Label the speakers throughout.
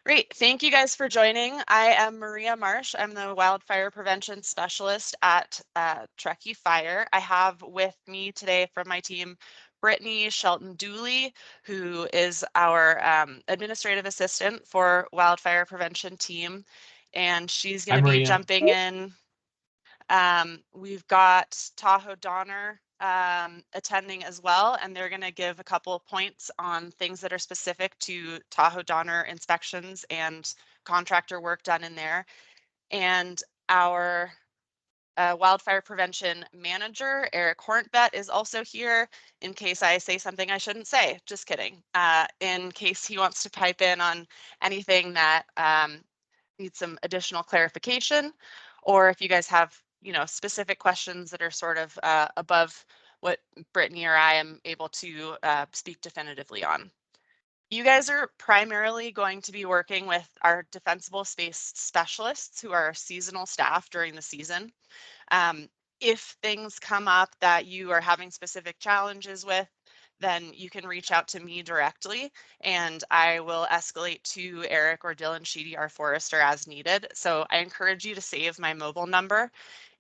Speaker 1: Great. Thank you guys for joining. I am Maria Marsh. I'm the Wildfire Prevention Specialist at Truckee Fire. I have with me today from my team, Brittany Shelton Dooley, who is our administrative assistant for Wildfire Prevention team. And she's going to be jumping in. We've got Tahoe Donner attending as well, and they're going to give a couple of points on things that are specific to Tahoe Donner inspections and contractor work done in there. And our wildfire prevention manager, Eric Hornbet, is also here in case I say something I shouldn't say. Just kidding. In case he wants to pipe in on anything that needs some additional clarification, or if you guys have specific questions that are sort of above what Brittany or I am able to speak definitively on. You guys are primarily going to be working with our defensible space specialists who are seasonal staff during the season. If things come up that you are having specific challenges with, then you can reach out to me directly and I will escalate to Eric or Dylan Sheedy, our forester, as needed. So I encourage you to save my mobile number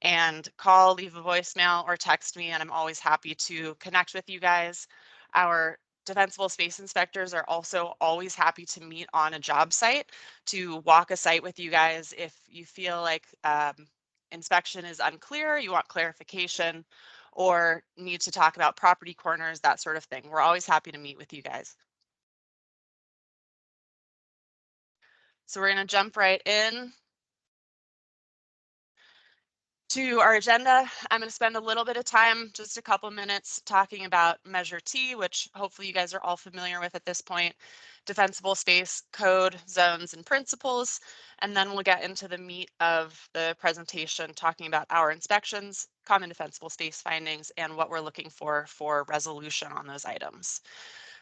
Speaker 1: and call, leave a voicemail, or text me, and I'm always happy to connect with you guys. Our defensible space inspectors are also always happy to meet on a job site to walk a site with you guys if you feel like inspection is unclear, you want clarification, or need to talk about property corners, that sort of thing. We're always happy to meet with you guys. So we're going to jump right in to our agenda. I'm going to spend a little bit of time, just a couple minutes, talking about Measure T, which hopefully you guys are all familiar with at this point, defensible space code, zones, and principles. And then we'll get into the meat of the presentation, talking about our inspections, common defensible space findings, and what we're looking for resolution on those items.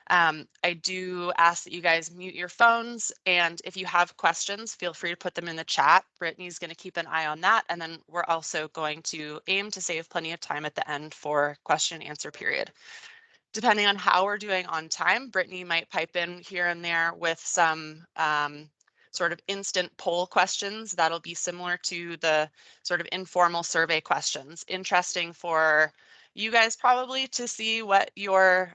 Speaker 1: I do ask that you guys mute your phones, and if you have questions, feel free to put them in the chat. Brittany's going to keep an eye on that, and then we're also going to aim to save plenty of time at the end for question and answer period. Depending on how we're doing on time, Brittany might pipe in here and there with some sort of instant poll questions that'll be similar to the sort of informal survey questions. Interesting for you guys probably to see what your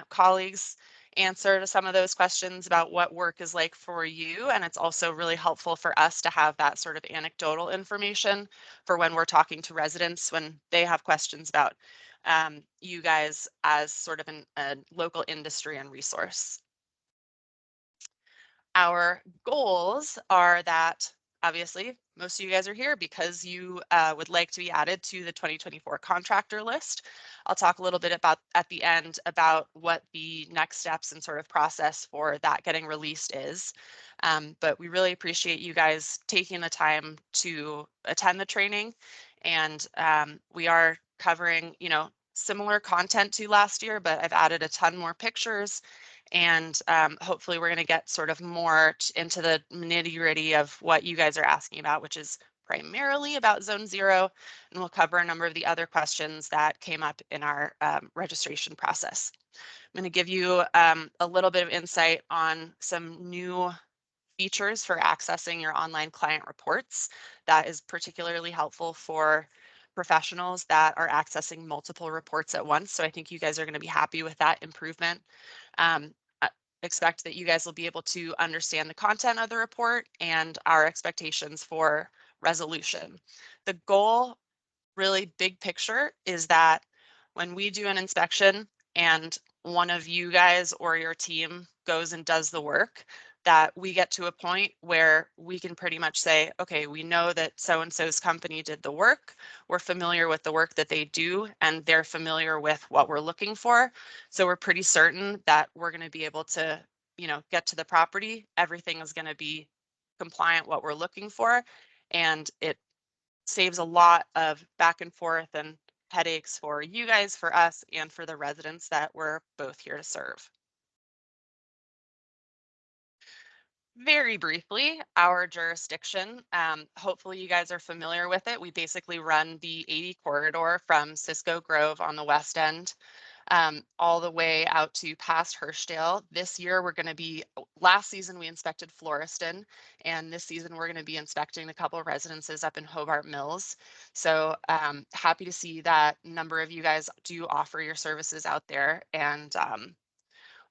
Speaker 1: colleagues answer to some of those questions about what work is like for you. And it's also really helpful for us to have that sort of anecdotal information for when we're talking to residents when they have questions about you guys as sort of a local industry and resource. Our goals are that obviously most of you guys are here because you would like to be added to the 2024 contractor list. I'll talk a little bit about at the end about what the next steps and sort of process for that getting released is. But we really appreciate you guys taking the time to attend the training, and we are covering, similar content to last year, but I've added a ton more pictures, and hopefully we're going to get sort of more into the nitty-gritty of what you guys are asking about, which is primarily about Zone 0, and we'll cover a number of the other questions that came up in our registration process. I'm going to give you a little bit of insight on some new features for accessing your online client reports. That is particularly helpful for professionals that are accessing multiple reports at once. So I think you guys are going to be happy with that improvement. Expect that you guys will be able to understand the content of the report and our expectations for resolution. The goal, really big picture, is that when we do an inspection and one of you guys or your team goes and does the work, that we get to a point where we can pretty much say, okay, we know that so-and-so's company did the work. We're familiar with the work that they do, and they're familiar with what we're looking for. So we're pretty certain that we're going to be able to, get to the property. Everything is going to be compliant what we're looking for, and it saves a lot of back and forth and headaches for you guys, for us, and for the residents that we're both here to serve. Very briefly, our jurisdiction, hopefully you guys are familiar with it. We basically run the 80 corridor from Cisco Grove on the west end all the way out to past Herschdale. This year we're going to be, last season we inspected Floriston, and this season we're going to be inspecting a couple of residences up in Hobart Mills. So happy to see that a number of you guys do offer your services out there. And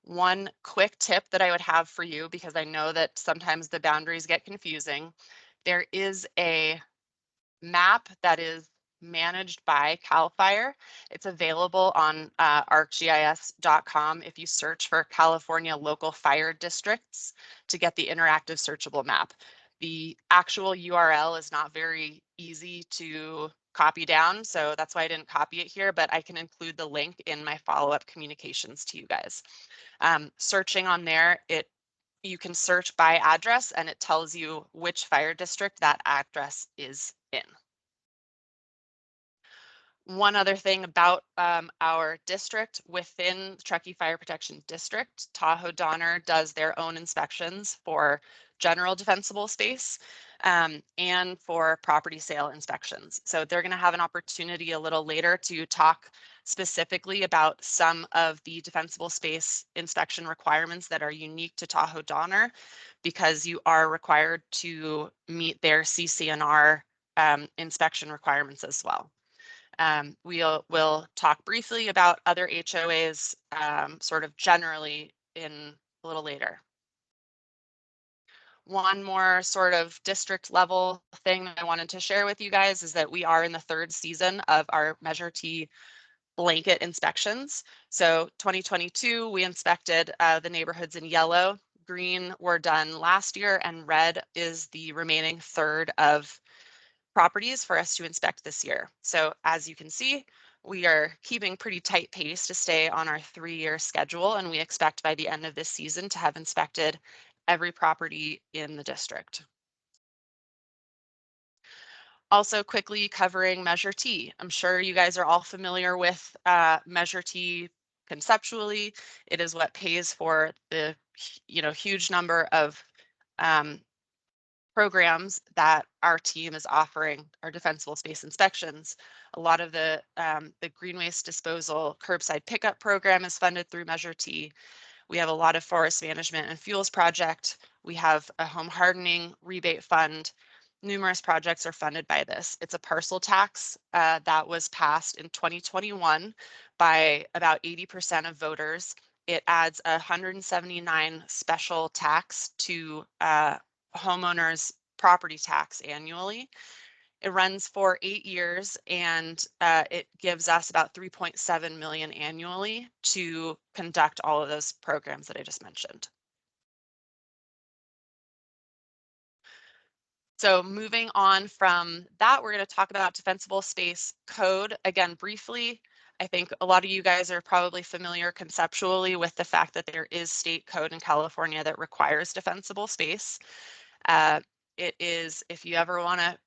Speaker 1: one quick tip that I would have for you, because I know that sometimes the boundaries get confusing, there is a map that is managed by CAL FIRE. It's available on arcgis.com if you search for California local fire districts to get the interactive searchable map. The actual URL is not very easy to copy down, so that's why I didn't copy it here, but I can include the link in my follow-up communications to you guys. Searching on there, you can search by address and it tells you which fire district that address is in. One other thing about our district, within Truckee Fire Protection District, Tahoe Donner does their own inspections for general defensible space and for property sale inspections. So they're going to have an opportunity a little later to talk specifically about some of the defensible space inspection requirements that are unique to Tahoe Donner, because you are required to meet their CCNR inspection requirements as well. We'll talk briefly about other HOAs sort of generally in a little later. One more sort of district level thing that I wanted to share with you guys is that we are in the third season of our Measure T blanket inspections. So 2022, we inspected the neighborhoods in yellow. Green were done last year, and red is the remaining third of properties for us to inspect this year. So as you can see, we are keeping pretty tight pace to stay on our 3-year schedule, and we expect by the end of this season to have inspected every property in the district. Also quickly covering Measure T. I'm sure you guys are all familiar with Measure T conceptually. It is what pays for the huge number of programs that our team is offering, our defensible space inspections. A lot of the green waste disposal curbside pickup program is funded through Measure T. We have a lot of forest management and fuels project. We have a home hardening rebate fund. Numerous projects are funded by this. It's a parcel tax that was passed in 2021 by about 80% of voters. It adds 179 special tax to homeowners' property tax annually. It runs for 8 years, and it gives us about 3.7 million annually to conduct all of those programs that I just mentioned. So moving on from that, we're going to talk about defensible space code. Again, briefly, I think a lot of you guys are probably familiar conceptually with the fact that there is state code in California that requires defensible space. It is, if you ever want to,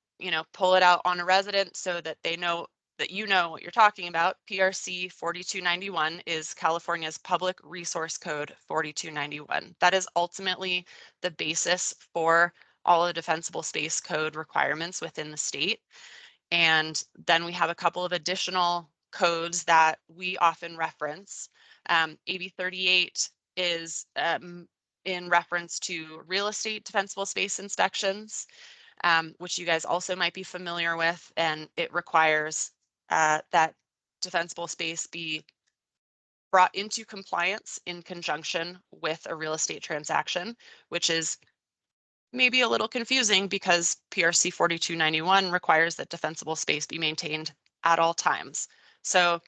Speaker 1: pull it out on a resident so that they know that you know what you're talking about, PRC 4291 is California's Public Resource Code 4291. That is ultimately the basis for all the defensible space code requirements within the state. And then we have a couple of additional codes that we often reference. AB 38 is in reference to real estate defensible space inspections, which you guys also might be familiar with, and it requires that defensible space be brought into compliance in conjunction with a real estate transaction, which is maybe a little confusing because PRC 4291 requires that defensible space be maintained at all times. So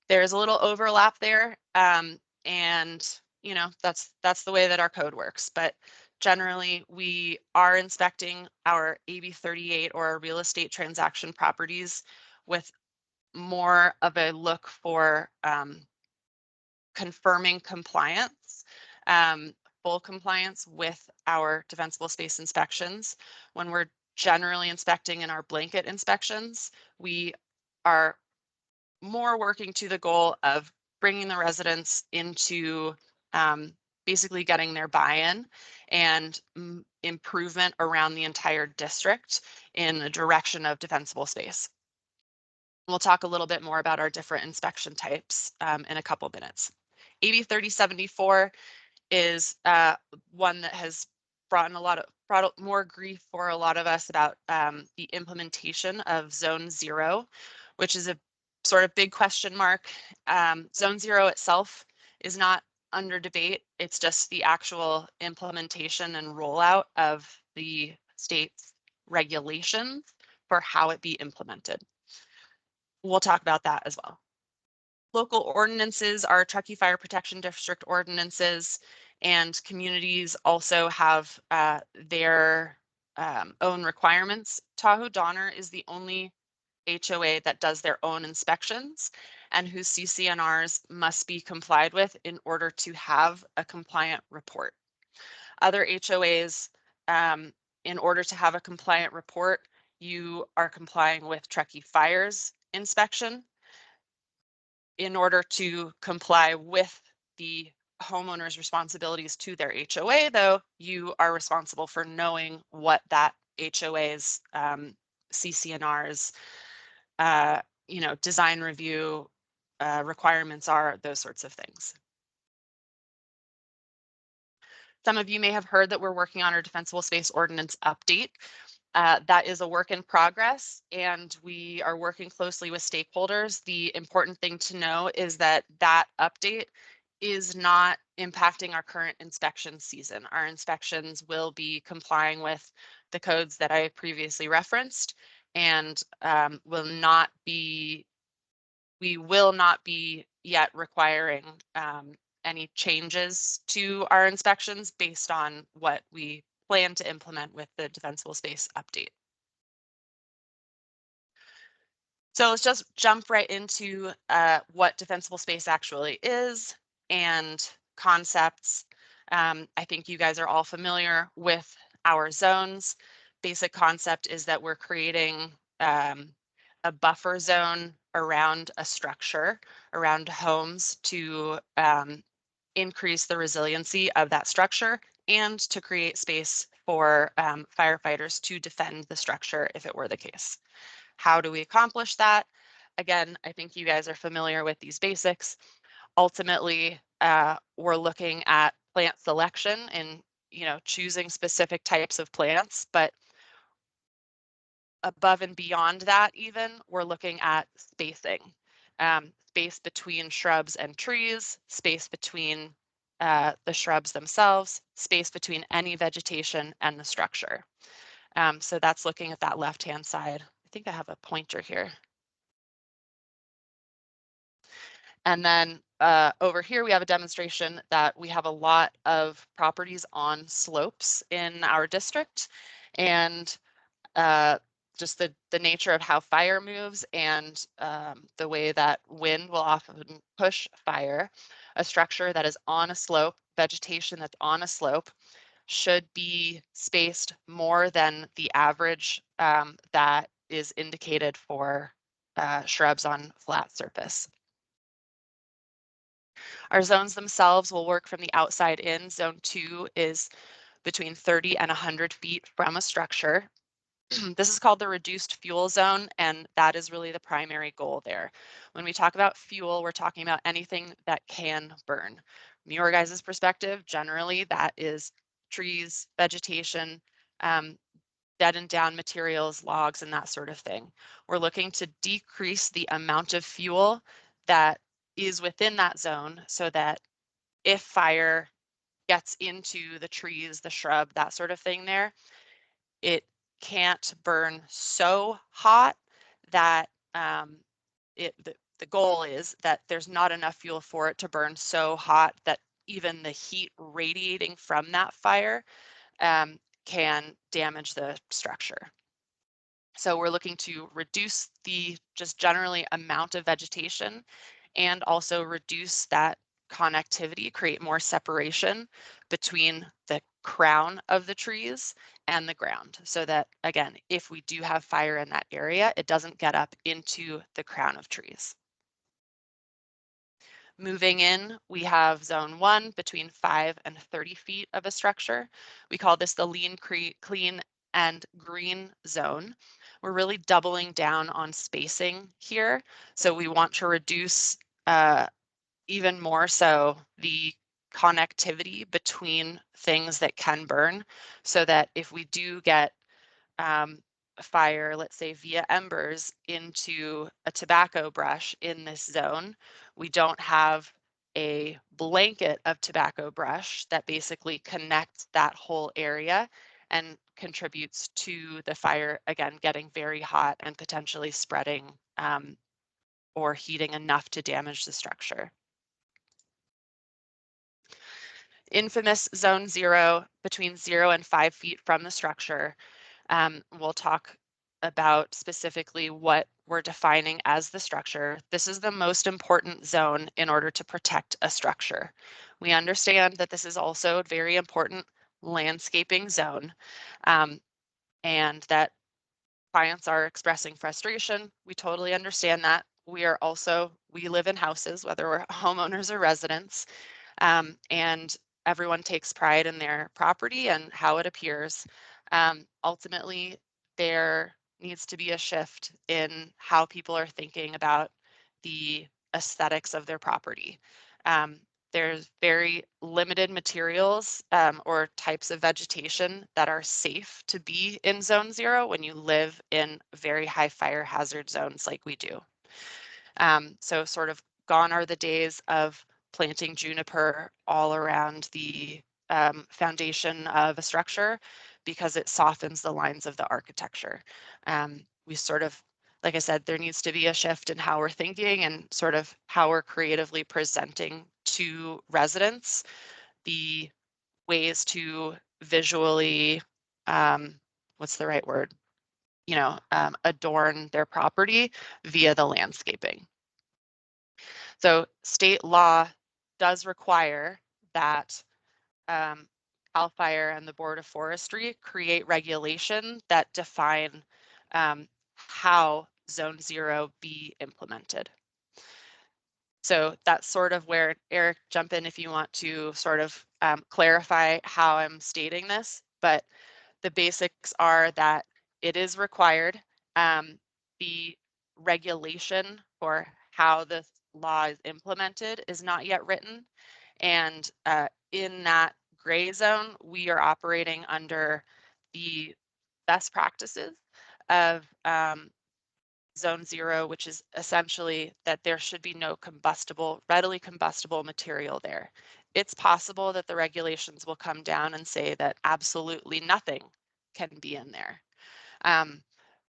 Speaker 1: there's a little overlap there, and that's the way that our code works. But generally, we are inspecting our AB 38 or our real estate transaction properties with more of a look for confirming compliance, full compliance with our defensible space inspections. When we're generally inspecting in our blanket inspections, we are more working to the goal of bringing the residents into basically getting their buy-in and improvement around the entire district in the direction of defensible space. We'll talk a little bit more about our different inspection types in a couple minutes. AB 3074 is one that has brought more grief for a lot of us about the implementation of Zone 0, which is a sort of big question mark. Zone 0 itself is not under debate. It's just the actual implementation and rollout of the state's regulations for how it be implemented. We'll talk about that as well. Local ordinances are Truckee Fire Protection District ordinances, and communities also have their own requirements. Tahoe Donner is the only HOA that does their own inspections and whose CCNRs must be complied with in order to have a compliant report. Other HOAs, in order to have a compliant report, you are complying with Truckee Fire's inspection. In order to comply with the homeowner's responsibilities to their HOA, though, you are responsible for knowing what that HOA's CCNRs, design review requirements are, those sorts of things. Some of you may have heard that we're working on our Defensible Space Ordinance update. That is a work in progress, and we are working closely with stakeholders. The important thing to know is that that update is not impacting our current inspection season. Our inspections will be complying with the codes that I previously referenced, and we will not be yet requiring any changes to our inspections based on what we plan to implement with the Defensible Space update. So let's just jump right into what Defensible Space actually is and concepts. I think you guys are all familiar with our zones. Basic concept is that we're creating a buffer zone around a structure, around homes, to increase the resiliency of that structure and to create space for firefighters to defend the structure if it were the case. How do we accomplish that? Again, I think you guys are familiar with these basics. Ultimately, we're looking at plant selection and choosing specific types of plants, but above and beyond that, even, we're looking at spacing. Space between shrubs and trees, space between the shrubs themselves, space between any vegetation and the structure. So that's looking at that left-hand side. I think I have a pointer here. And then over here, we have a demonstration that we have a lot of properties on slopes in our district, and just the nature of how fire moves and the way that wind will often push fire. A structure that is on a slope, vegetation that's on a slope, should be spaced more than the average that is indicated for shrubs on flat surface. Our zones themselves will work from the outside in. Zone 2 is between 30 and 100 feet from a structure. This is called the reduced fuel zone, and that is really the primary goal there. When we talk about fuel, we're talking about anything that can burn. From your guys' perspective, generally that is trees, vegetation, dead and down materials, logs, and that sort of thing. We're looking to decrease the amount of fuel that is within that zone so that if fire gets into the trees, the shrub, that sort of thing there, it can't burn so hot that the goal is that there's not enough fuel for it to burn so hot that even the heat radiating from that fire can damage the structure. So we're looking to reduce the just generally amount of vegetation and also reduce that connectivity, create more separation between the crown of the trees and the ground so that, again, if we do have fire in that area, it doesn't get up into the crown of trees. Moving in, we have zone 1 between 5 and 30 feet of a structure. We call this the lean, clean, and green zone. we're really doubling down on spacing here. So we want to reduce even more so the connectivity between things that can burn, so that if we do get fire, let's say via embers, into a tobacco brush in this zone, we don't have a blanket of tobacco brush that basically connects that whole area and contributes to the fire, again, getting very hot and potentially spreading or heating enough to damage the structure. Infamous zone 0, between 0 and 5 feet from the structure. We'll talk about specifically what we're defining as the structure. This is the most important zone in order to protect a structure. We understand that this is also a very important landscaping zone, and that clients are expressing frustration. We totally understand that. We live in houses, whether we're homeowners or residents, and everyone takes pride in their property and how it appears. Ultimately, there needs to be a shift in how people are thinking about the aesthetics of their property. There's very limited materials or types of vegetation that are safe to be in zone 0 when you live in very high fire hazard zones like we do. So sort of gone are the days of planting juniper all around the foundation of a structure, because it softens the lines of the architecture. We sort of, like I said, there needs to be a shift in how we're thinking and sort of how we're creatively presenting to residents the ways to visually, what's the right word? Adorn their property via the landscaping. So state law does require that CAL FIRE and the Board of Forestry create regulation that define how Zone 0 be implemented. So that's sort of where, Eric, jump in if you want to sort of clarify how I'm stating this, but the basics are that it is required. The regulation for how the law is implemented is not yet written. And in that gray zone, we are operating under the best practices of Zone 0, which is essentially that there should be no readily combustible material there. It's possible that the regulations will come down and say that absolutely nothing can be in there.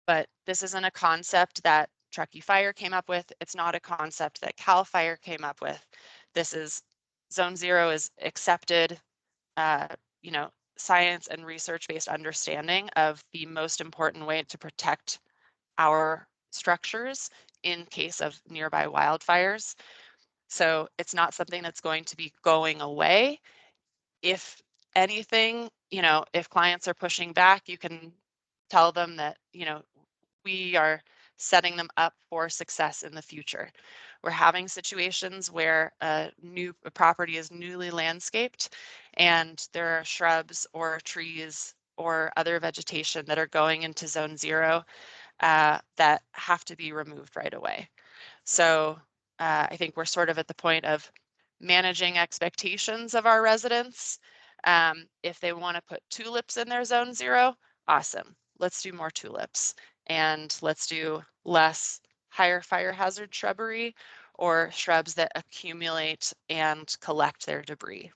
Speaker 1: But this isn't a concept that Truckee Fire came up with. It's not a concept that CAL FIRE came up with. This is Zone 0 is accepted, science and research-based understanding of the most important way to protect our structures in case of nearby wildfires. So it's not something that's going to be going away. If anything, if clients are pushing back, you can tell them that, we are setting them up for success in the future. We're having situations where a property is newly landscaped and there are shrubs or trees or other vegetation that are going into Zone 0 that have to be removed right away. So I think we're sort of at the point of managing expectations of our residents. If they want to put tulips in their Zone 0, awesome. Let's do more tulips, and let's do less higher fire hazard shrubbery or shrubs that accumulate and collect their debris.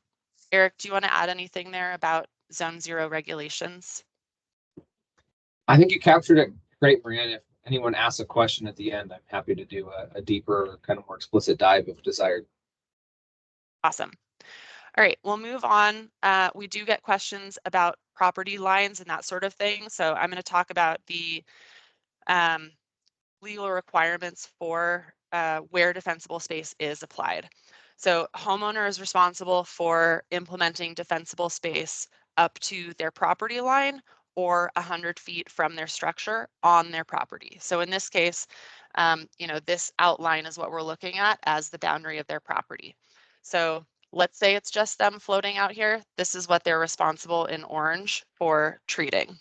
Speaker 1: Eric, do you want to add anything there about Zone 0 regulations?
Speaker 2: I think you captured it great, Brian. If anyone asks a question at the end, I'm happy to do a deeper, kind of more explicit dive if desired.
Speaker 1: Awesome. All right, we'll move on. We do get questions about property lines and that sort of thing. So I'm going to talk about the legal requirements for where defensible space is applied. So homeowner is responsible for implementing defensible space up to their property line or 100 feet from their structure on their property. So in this case, this outline is what we're looking at as the boundary of their property. So let's say it's just them floating out here. This is what they're responsible in orange for treating.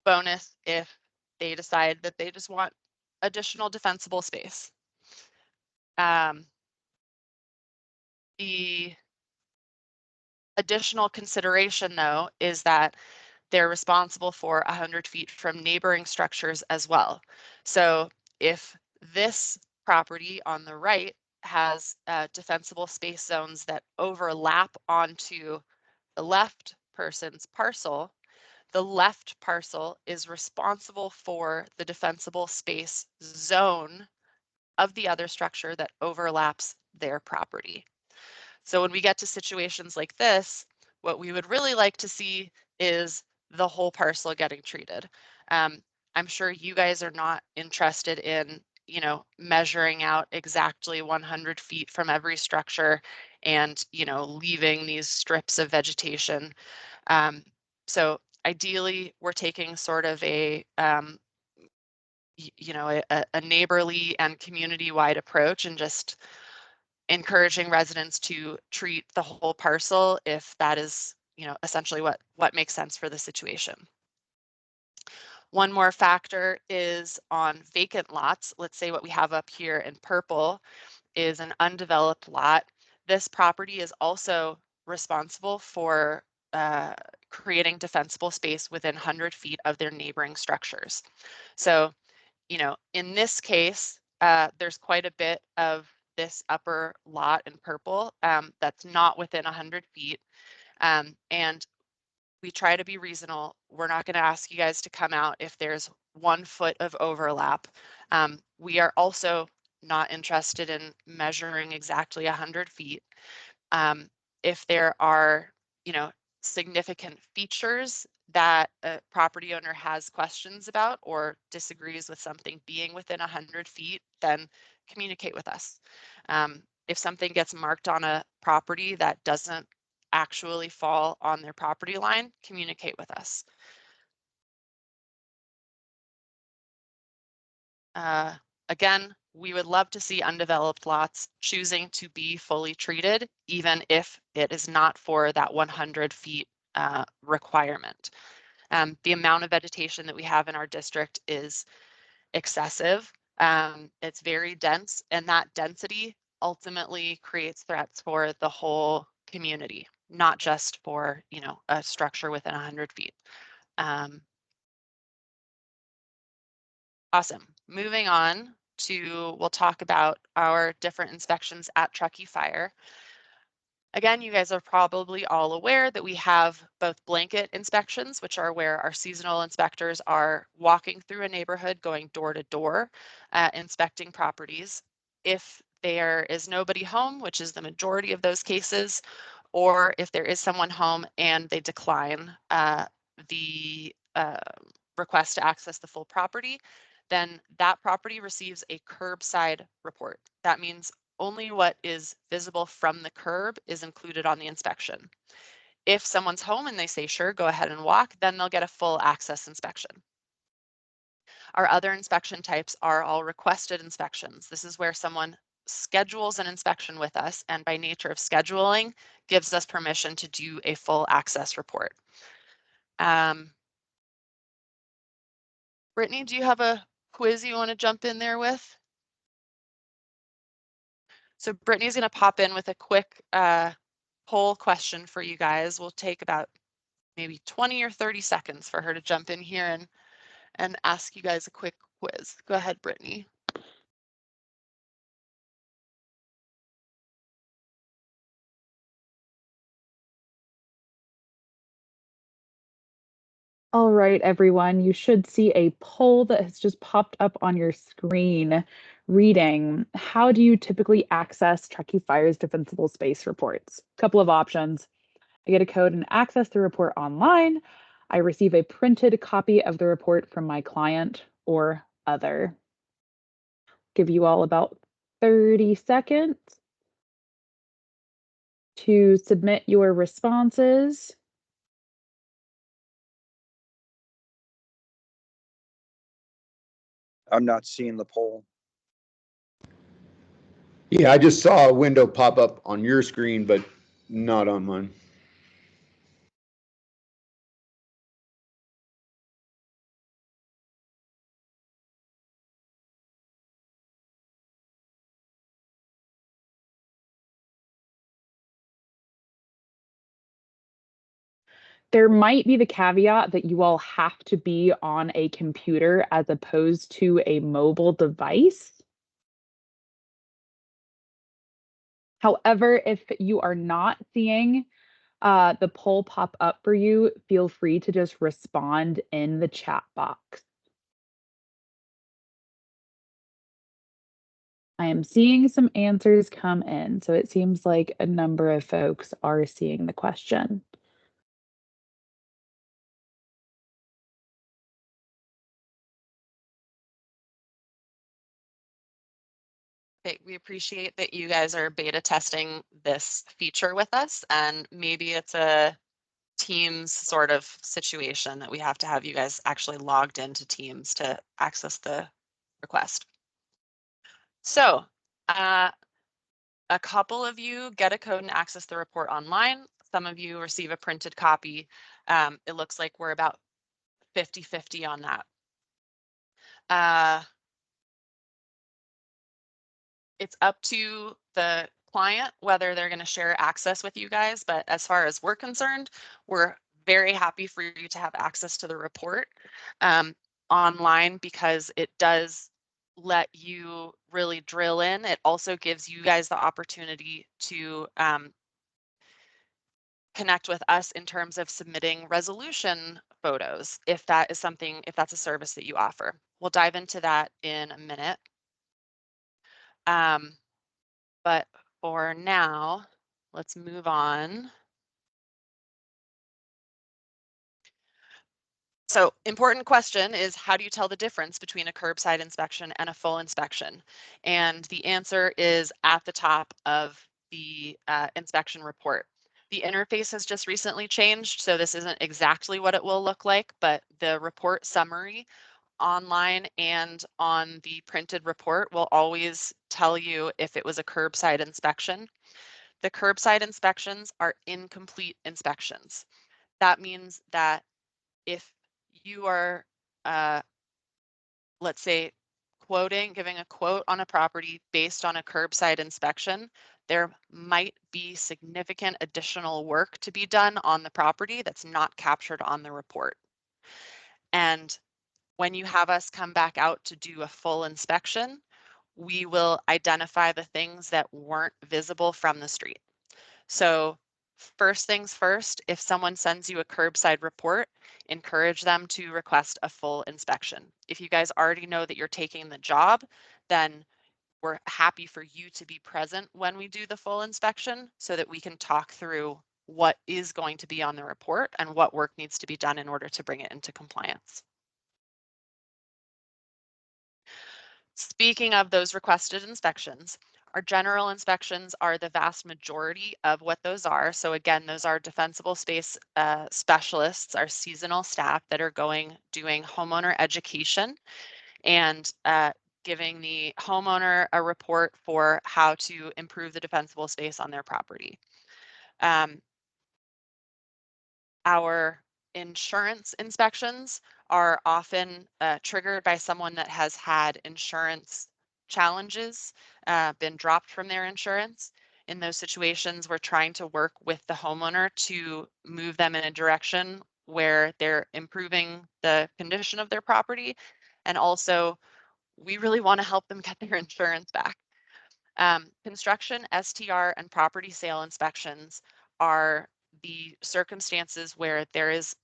Speaker 1: bonus if they decide that they just want additional defensible space. The additional consideration, though, is that they're responsible for 100 feet from neighboring structures as well. So if this property on the right has defensible space zones that overlap onto the left person's parcel, the left parcel is responsible for the defensible space zone of the other structure that overlaps their property. So when we get to situations like this, what we would really like to see is the whole parcel getting treated. I'm sure you guys are not interested in, you know, measuring out exactly 100 feet from every structure and, you know, leaving these strips of vegetation. So ideally, we're taking sort of a, you know, a neighborly and community-wide approach and just encouraging residents to treat the whole parcel if that is, you know, essentially what makes sense for the situation. One more factor is on vacant lots. Let's say what we have up here in purple is an undeveloped lot. This property is also responsible for creating defensible space within 100 feet of their neighboring structures. So, you know, in this case, there's quite a bit of this upper lot in purple that's not within 100 feet. And we try to be reasonable. We're not going to ask you guys to come out if there's 1 foot of overlap. We are also not interested in measuring exactly 100 feet. If there are, you know, significant features that a property owner has questions about or disagrees with something being within 100 feet, then communicate with us. If something gets marked on a property that doesn't actually fall on their property line, communicate with us. Again, we would love to see undeveloped lots choosing to be fully treated, even if it is not for that 100 feet requirement. The amount of vegetation that we have in our district is excessive. It's very dense, and that density ultimately creates threats for the whole community, not just for, you know, a structure within 100 feet. Awesome. Moving on to, we'll talk about our different inspections at Truckee Fire. Again, you guys are probably all aware that we have both blanket inspections, which are where our seasonal inspectors are walking through a neighborhood, going door to door, inspecting properties. If there is nobody home, which is the majority of those cases, or if there is someone home and they decline the request to access the full property, then that property receives a curbside report. That means only what is visible from the curb is included on the inspection. If someone's home and they say, sure, go ahead and walk, then they'll get a full access inspection. Our other inspection types are all requested inspections. This is where someone schedules an inspection with us, and by nature of scheduling, gives us permission to do a full access report. Brittany, do you have a quiz you want to jump in there with? So Brittany's going to pop in with a quick poll question for you guys. We'll take about maybe 20 or 30 seconds for her to jump in here and ask you guys a quick quiz. Go ahead, Brittany.
Speaker 3: All right, everyone, you should see a poll that has just popped up on your screen reading, how do you typically access Truckee Fire's defensible space reports? Couple of options. I get a code and access the report online. I receive a printed copy of the report from my client, or other. Give you all about 30 seconds to submit your responses.
Speaker 4: I'm not seeing the poll.
Speaker 5: Yeah, I just saw a window pop up on your screen, but not on mine.
Speaker 3: There might be the caveat that you all have to be on a computer as opposed to a mobile device. However, if you are not seeing the poll pop up for you, feel free to just respond in the chat box. I am seeing some answers come in, so it seems like a number of folks are seeing the question.
Speaker 1: We appreciate that you guys are beta testing this feature with us, and maybe it's a Teams sort of situation that we have to have you guys actually logged into Teams to access the request. So a couple of you get a code and access the report online. Some of you receive a printed copy. It looks like we're about 50-50 on that. It's up to the client whether they're going to share access with you guys, but as far as we're concerned, we're very happy for you to have access to the report online, because it does let you really drill in. It also gives you guys the opportunity to connect with us in terms of submitting resolution photos, if that is something, if that's a service that you offer. We'll dive into that in a minute. But for now, let's move on. So important question is, how do you tell the difference between a curbside inspection and a full inspection? And the answer is at the top of the inspection report. The interface has just recently changed, so this isn't exactly what it will look like, but the report summary online and on the printed report will always tell you if it was a curbside inspection. The curbside inspections are incomplete inspections. That means that if you are, let's say, giving a quote on a property based on a curbside inspection, there might be significant additional work to be done on the property that's not captured on the report. And when you have us come back out to do a full inspection, we will identify the things that weren't visible from the street. So first things first, if someone sends you a curbside report, encourage them to request a full inspection. If you guys already know that you're taking the job, then we're happy for you to be present when we do the full inspection so that we can talk through what is going to be on the report and what work needs to be done in order to bring it into compliance. Speaking of those requested inspections, our general inspections are the vast majority of what those are. So again, those are defensible space specialists, our seasonal staff that are doing homeowner education and giving the homeowner a report for how to improve the defensible space on their property. Our insurance inspections are often triggered by someone that has had insurance challenges, been dropped from their insurance. In those situations, we're trying to work with the homeowner to move them in a direction where they're improving the condition of their property. And also, we really want to help them get their insurance back. Construction, STR, and property sale inspections are the circumstances where there is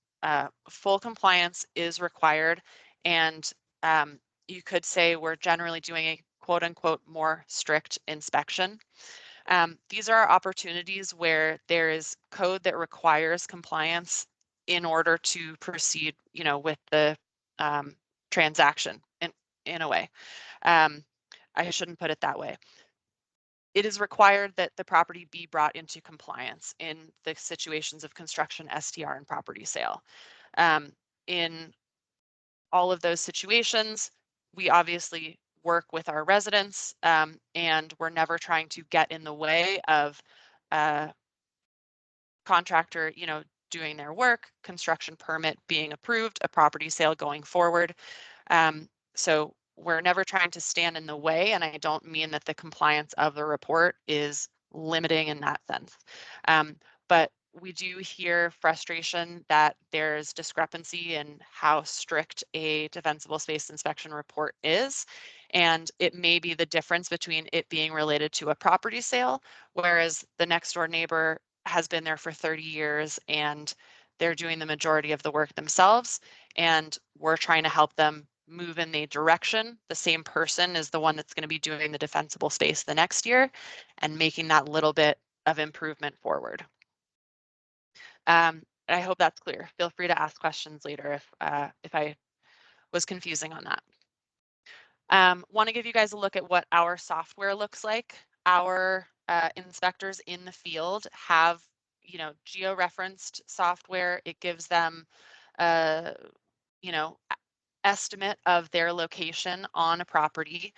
Speaker 1: full compliance is required, and you could say we're generally doing a quote unquote more strict inspection. These are opportunities where there is code that requires compliance in order to proceed, with the transaction in a way. I shouldn't put it that way. It is required that the property be brought into compliance in the situations of construction, STR, and property sale. In all of those situations, we obviously work with our residents, and we're never trying to get in the way of contractor, doing their work, construction permit being approved, a property sale going forward. So we're never trying to stand in the way, and I don't mean that the compliance of the report is limiting in that sense. But we do hear frustration that there's discrepancy in how strict a defensible space inspection report is. And it may be the difference between it being related to a property sale, whereas the next door neighbor has been there for 30 years and they're doing the majority of the work themselves. And we're trying to help them move in the direction. The same person is the one that's going to be doing the defensible space the next year and making that little bit of improvement forward. I hope that's clear. Feel free to ask questions later if I was confusing on that. Want to give you guys a look at what our software looks like. Our inspectors in the field have, geo-referenced software. It gives them, estimate of their location on a property.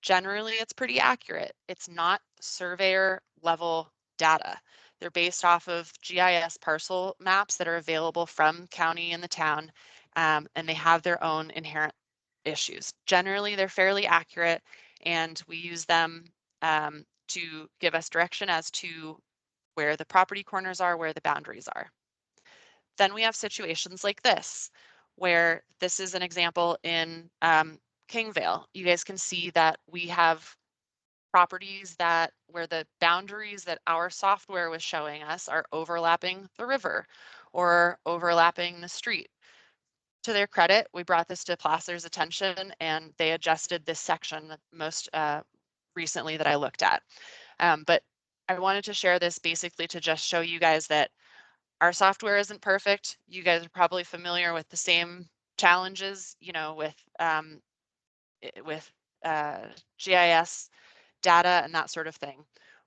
Speaker 1: Generally, it's pretty accurate. It's not surveyor level data. They're based off of GIS parcel maps that are available from county and the town, and they have their own inherent issues. Generally, they're fairly accurate, and we use them to give us direction as to where the property corners are, where the boundaries are. Then we have situations like this, where this is an example in Kingvale. You guys can see that we have properties that where the boundaries that our software was showing us are overlapping the river or overlapping the street. To their credit, we brought this to Placer's attention and they adjusted this section most recently that I looked at. But I wanted to share this basically to just show you guys that our software isn't perfect. You guys are probably familiar with the same challenges, with GIS data and that sort of thing.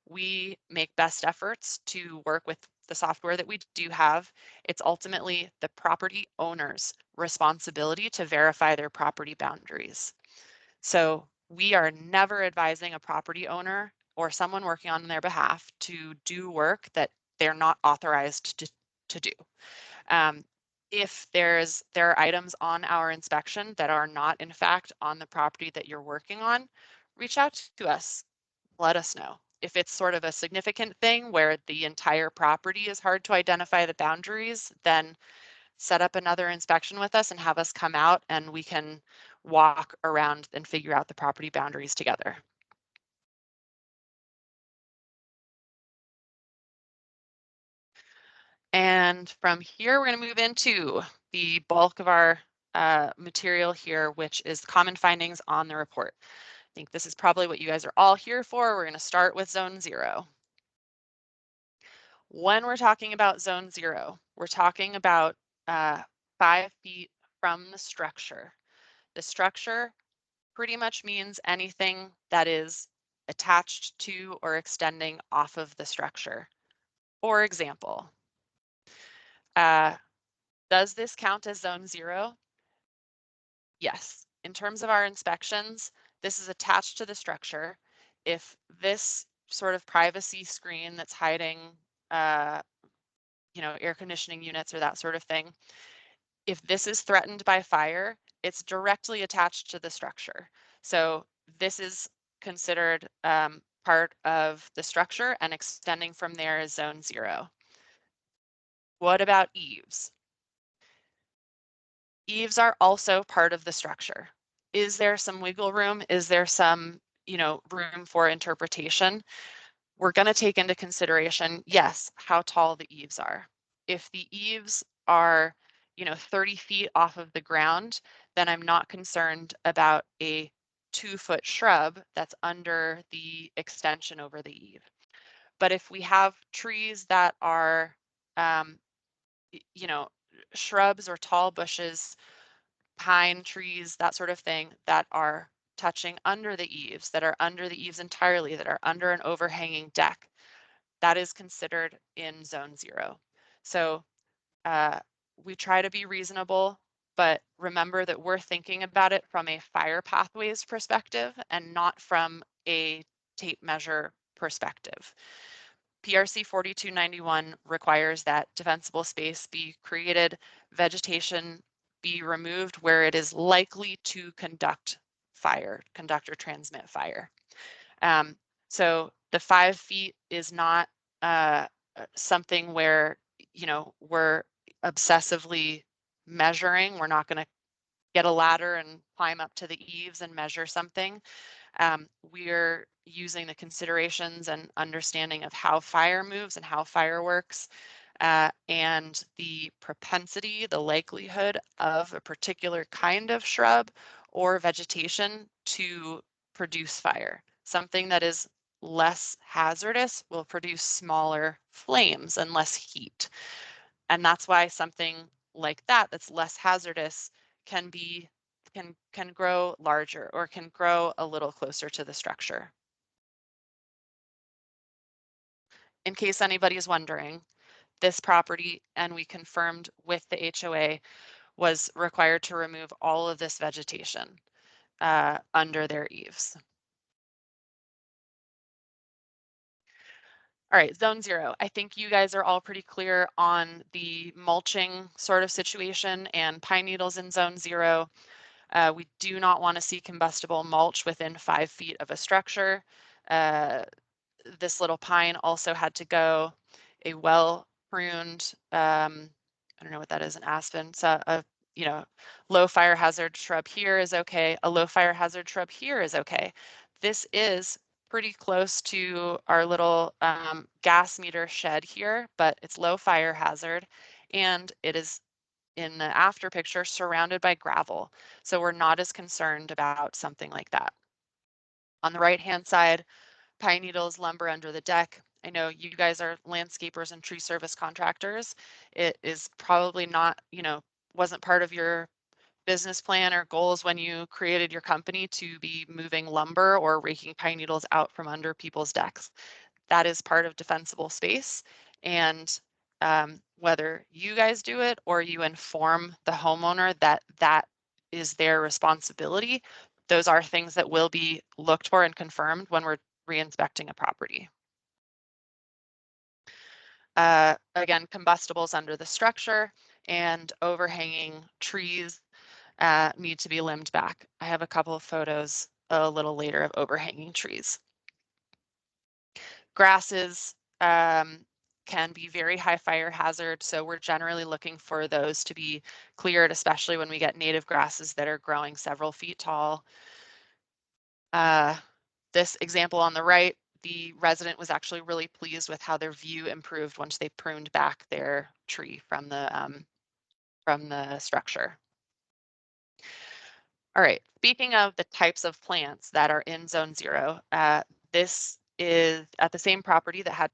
Speaker 1: We make best efforts to work with the software that we do have. It's ultimately the property owner's responsibility to verify their property boundaries. So we are never advising a property owner or someone working on their behalf to do work that they're not authorized to do. If there are items on our inspection that are not in fact on the property that you're working on, reach out to us, let us know. If it's sort of a significant thing where the entire property is hard to identify the boundaries, then set up another inspection with us and have us come out and we can walk around and figure out the property boundaries together. And from here, we're going to move into the bulk of our material here, which is common findings on the report. I think this is probably what you guys are all here for. We're going to start with zone 0. When we're talking about zone 0, we're talking about 5 feet from the structure. The structure pretty much means anything that is attached to or extending off of the structure. For example, does this count as zone 0? Yes. In terms of our inspections, this is attached to the structure. If this sort of privacy screen that's hiding, air conditioning units or that sort of thing, if this is threatened by fire, it's directly attached to the structure. So this is considered part of the structure, and extending from there is zone 0. What about eaves? Eaves are also part of the structure. Is there some wiggle room? Is there some, room for interpretation? We're going to take into consideration, yes, how tall the eaves are. If the eaves are, 30 feet off of the ground, then I'm not concerned about a 2-foot shrub that's under the extension over the eave. But if we have trees that are, shrubs or tall bushes, pine trees, that sort of thing, that are touching under the eaves, that are under the eaves entirely, that are under an overhanging deck, that is considered in zone 0. So we try to be reasonable, but remember that we're thinking about it from a fire pathways perspective and not from a tape measure perspective. PRC 4291 requires that defensible space be created, vegetation be removed where it is likely to conduct or transmit fire. So the 5 feet is not something where we're obsessively measuring. We're not going to get a ladder and climb up to the eaves and measure something. We're using the considerations and understanding of how fire moves and how fire works, and the propensity, the likelihood of a particular kind of shrub or vegetation to produce fire. Something that is less hazardous will produce smaller flames and less heat. And that's why something like that that's less hazardous can grow larger or can grow a little closer to the structure. In case anybody is wondering, this property, and we confirmed with the HOA, was required to remove all of this vegetation under their eaves. All right, zone 0. I think you guys are all pretty clear on the mulching sort of situation and pine needles in zone 0. We do not want to see combustible mulch within 5 feet of a structure. This little pine also had to go. A well pruned, I don't know what that is, an aspen. So a low fire hazard shrub here is okay. A low fire hazard shrub here is okay. This is pretty close to our little gas meter shed here, but it's low fire hazard, and it is in the after picture surrounded by gravel. So we're not as concerned about something like that. On the right-hand side, pine needles, lumber under the deck. I know you guys are landscapers and tree service contractors. It is probably not, wasn't part of your business plan or goals when you created your company to be moving lumber or raking pine needles out from under people's decks. That is part of defensible space. And whether you guys do it or you inform the homeowner that that is their responsibility, those are things that will be looked for and confirmed when we're re-inspecting a property. Again, combustibles under the structure and overhanging trees need to be limbed back. I have a couple of photos a little later of overhanging trees. Grasses can be very high fire hazard, so we're generally looking for those to be cleared, especially when we get native grasses that are growing several feet tall. This example on the right, the resident was actually really pleased with how their view improved once they pruned back their tree from the structure. All right, speaking of the types of plants that are in zone 0, this is at the same property that had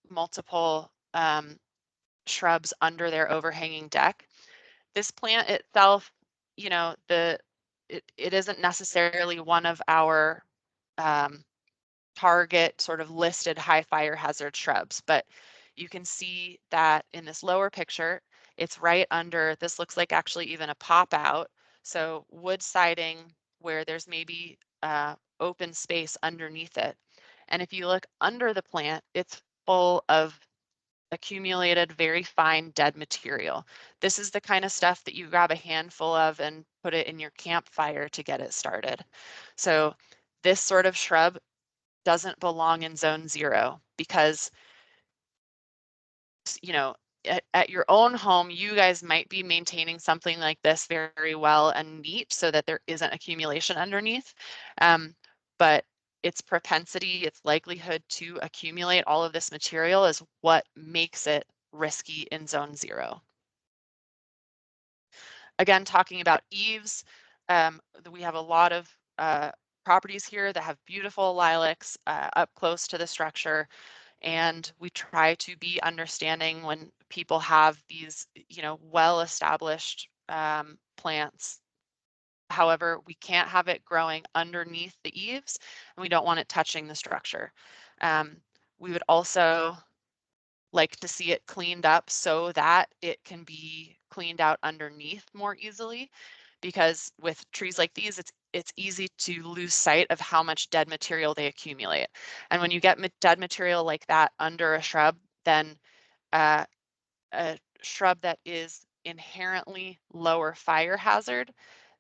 Speaker 1: multiple shrubs under their overhanging deck. This plant itself, it isn't necessarily one of our target sort of listed high fire hazard shrubs, but you can see that in this lower picture, it's right under, this looks like actually even a pop out. So wood siding where there's maybe open space underneath it. And if you look under the plant, it's full of accumulated very fine dead material. This is the kind of stuff that you grab a handful of and put it in your campfire to get it started. So this sort of shrub doesn't belong in zone 0 because, at your own home, you guys might be maintaining something like this very well and neat so that there isn't accumulation underneath. But its propensity, its likelihood to accumulate all of this material is what makes it risky in zone 0. Again, talking about eaves, we have a lot of properties here that have beautiful lilacs up close to the structure. And we try to be understanding when people have these, well-established plants. However, we can't have it growing underneath the eaves, and we don't want it touching the structure. We would also like to see it cleaned up so that it can be cleaned out underneath more easily, because with trees like these, it's easy to lose sight of how much dead material they accumulate. And when you get dead material like that under a shrub, then a shrub that is inherently lower fire hazard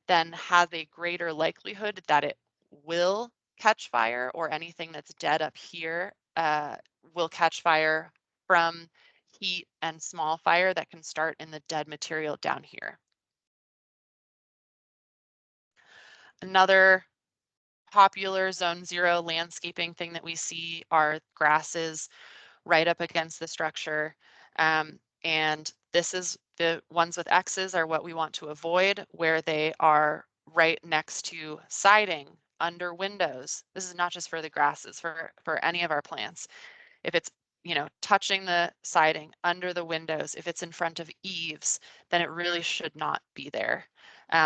Speaker 1: then has a greater likelihood that it will catch fire, or anything that's dead up here will catch fire from heat and small fire that can start in the dead material down here. Another popular zone 0 landscaping thing that we see are grasses right up against the structure. And this is the ones with X's are what we want to avoid, where they are right next to siding, under windows. This is not just for the grasses, for any of our plants. If it's, you know, touching the siding, under the windows, if it's in front of eaves, then it really should not be there.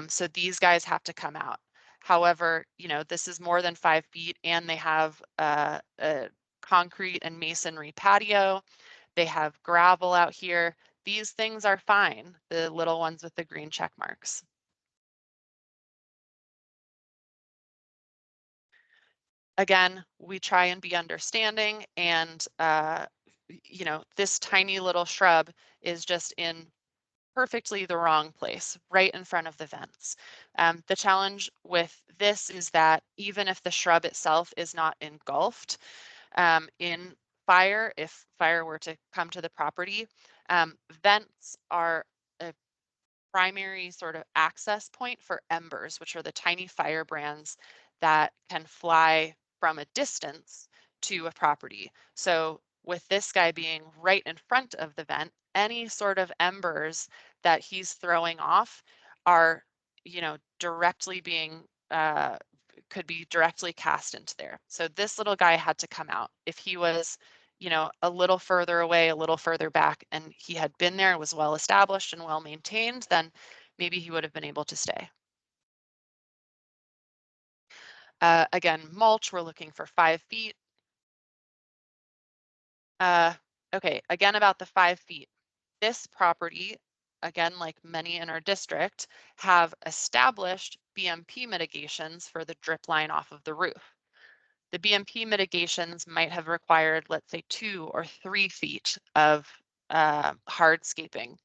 Speaker 1: So these guys have to come out. However, you know, this is more than 5 feet and they have a concrete and masonry patio. They have gravel out here. These things are fine, the little ones with the green check marks. Again, we try and be understanding, and you know, this tiny little shrub is just in perfectly the wrong place, right in front of the vents. The challenge with this is that even if the shrub itself is not engulfed in fire, if fire were to come to the property, vents are a primary sort of access point for embers, which are the tiny firebrands that can fly from a distance to a property. So with this guy being right in front of the vent, any sort of embers that he's throwing off are, you know, directly being, could be directly cast into there. So this little guy had to come out. If he was, you know, a little further away, a little further back, and he had been there, was well established and well maintained, then maybe he would have been able to stay. Again, mulch, we're looking for 5 feet. Okay, again about the 5 feet. This property, again, like many in our district, have established BMP mitigations for the drip line off of the roof. The BMP mitigations might have required, let's say, 2 or 3 feet of hardscaping.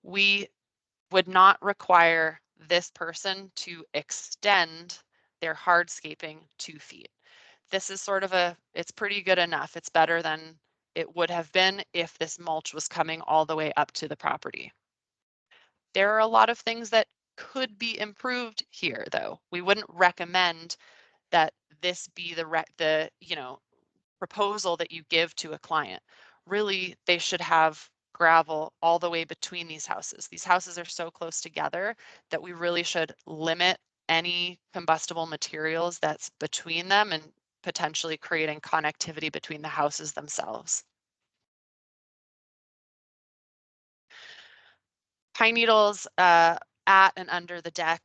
Speaker 1: We would not require this person to extend their hardscaping 2 feet. This is sort of it's pretty good enough. It's better than it would have been if this mulch was coming all the way up to the property. There are a lot of things that could be improved here, though. We wouldn't recommend that this be the you know, proposal that you give to a client. Really, they should have gravel all the way between these houses. These houses are so close together that we really should limit any combustible materials that's between them and potentially creating connectivity between the houses themselves. Pine needles at and under the deck.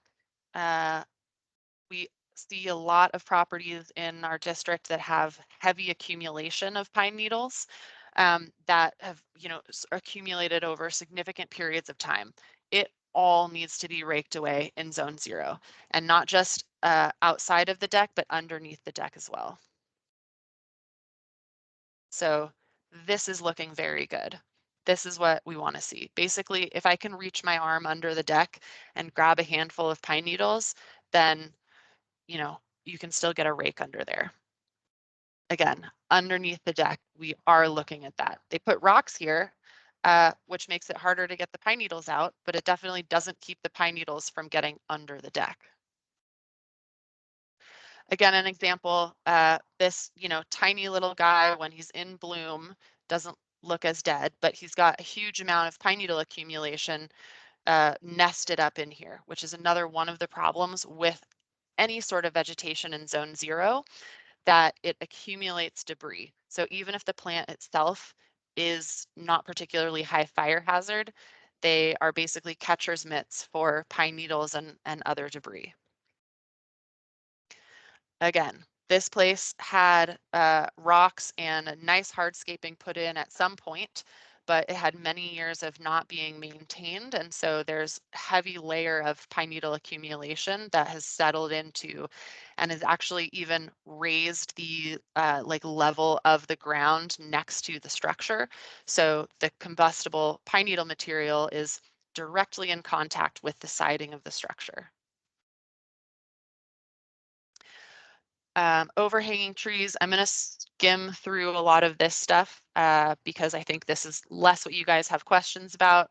Speaker 1: We see a lot of properties in our district that have heavy accumulation of pine needles that have, you know, accumulated over significant periods of time. It all needs to be raked away in zone 0, and not just outside of the deck, but underneath the deck as well. So this is looking very good. This is what we want to see. Basically, if I can reach my arm under the deck and grab a handful of pine needles, then, you know, you can still get a rake under there. Again, underneath the deck, we are looking at that. They put rocks here, which makes it harder to get the pine needles out, but it definitely doesn't keep the pine needles from getting under the deck. Again, an example, this, you know, tiny little guy, when he's in bloom, doesn't look as dead, but he's got a huge amount of pine needle accumulation nested up in here, which is another one of the problems with any sort of vegetation in zone 0, that it accumulates debris. So even if the plant itself is not particularly high fire hazard, they are basically catcher's mitts for pine needles and other debris. Again, this place had rocks and a nice hardscaping put in at some point, but it had many years of not being maintained. And so there's heavy layer of pine needle accumulation that has settled into and has actually even raised the like level of the ground next to the structure. So the combustible pine needle material is directly in contact with the siding of the structure. Overhanging trees, I'm going to skim through a lot of this stuff because I think this is less what you guys have questions about.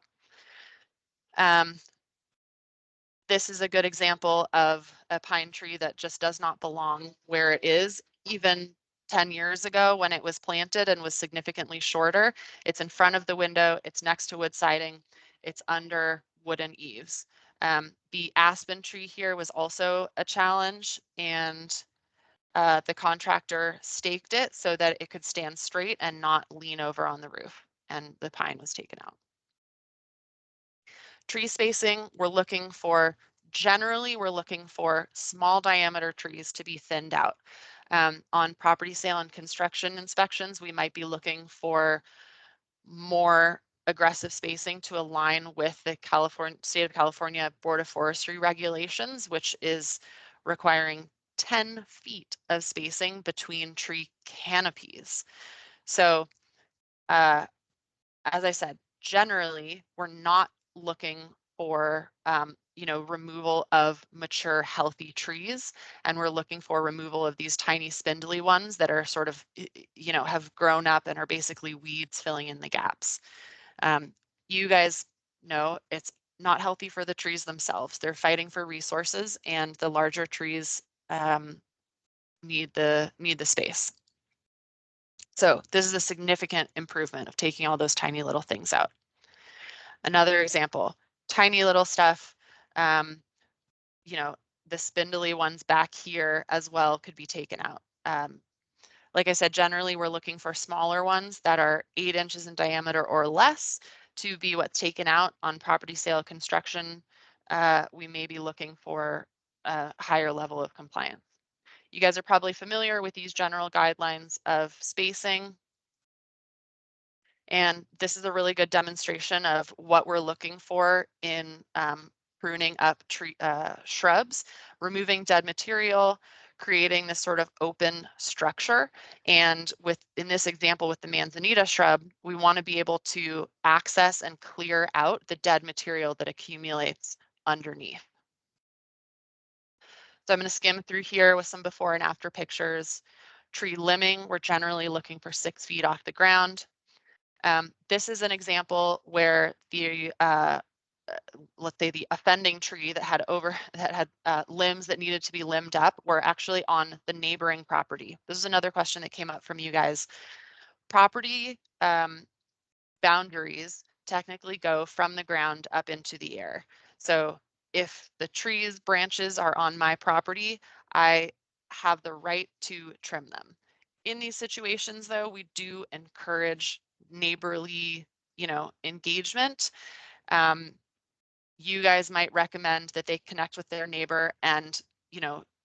Speaker 1: This is a good example of a pine tree that just does not belong where it is. Even 10 years ago when it was planted and was significantly shorter, it's in front of the window, it's next to wood siding, it's under wooden eaves. The aspen tree here was also a challenge, and the contractor staked it so that it could stand straight and not lean over on the roof, and the pine was taken out. Tree spacing, generally we're looking for small diameter trees to be thinned out. On property sale and construction inspections, we might be looking for more aggressive spacing to align with the State of California Board of Forestry regulations, which is requiring 10 feet of spacing between tree canopies. So, as I said, generally, we're not looking for, removal of mature, healthy trees, and we're looking for removal of these tiny spindly ones that are sort of, have grown up and are basically weeds filling in the gaps. You guys know it's not healthy for the trees themselves. They're fighting for resources, and the larger trees need the space. So this is a significant improvement of taking all those tiny little things out. Another example, tiny little stuff, the spindly ones back here as well could be taken out. Like I said, generally we're looking for smaller ones that are 8 inches in diameter or less to be what's taken out. On property sale construction. We may be looking for a higher level of compliance. You guys are probably familiar with these general guidelines of spacing. And this is a really good demonstration of what we're looking for in pruning up shrubs, removing dead material, creating this sort of open structure. And in this example with the manzanita shrub, we want to be able to access and clear out the dead material that accumulates underneath. So I'm going to skim through here with some before and after pictures. Tree limbing, we're generally looking for 6 feet off the ground. This is an example where the let's say the offending tree that had limbs that needed to be limbed up were actually on the neighboring property. This is another question that came up from you guys. Property boundaries technically go from the ground up into the air. So if the tree's branches are on my property, I have the right to trim them. In these situations, though, we do encourage neighborly, engagement. You guys might recommend that they connect with their neighbor and,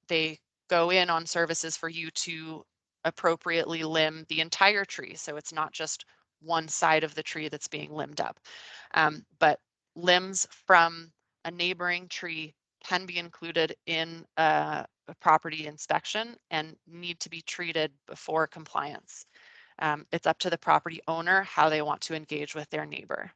Speaker 1: they go in on services for you to appropriately limb the entire tree. So it's not just one side of the tree that's being limbed up. But limbs from a neighboring tree can be included in a property inspection and need to be treated before compliance. It's up to the property owner how they want to engage with their neighbor.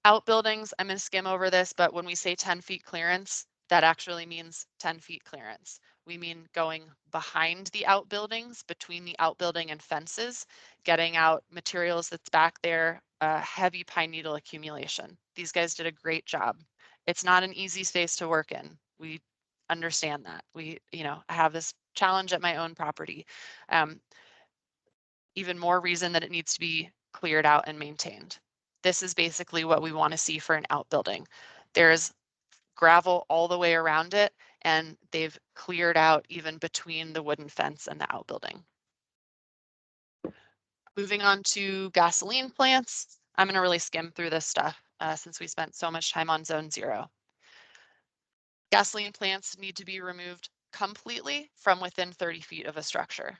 Speaker 1: Outbuildings, I'm going to skim over this, but when we say 10 feet clearance, that actually means 10 feet clearance. We mean going behind the outbuildings, between the outbuilding and fences, getting out materials that's back there, heavy pine needle accumulation. These guys did a great job. It's not an easy space to work in. We understand that. I have this challenge at my own property. Even more reason that it needs to be cleared out and maintained. This is basically what we want to see for an outbuilding. There's gravel all the way around it, and they've cleared out even between the wooden fence and the outbuilding. Moving on to gasoline plants. I'm going to really skim through this stuff since we spent so much time on Zone 0. Gasoline plants need to be removed completely from within 30 feet of a structure.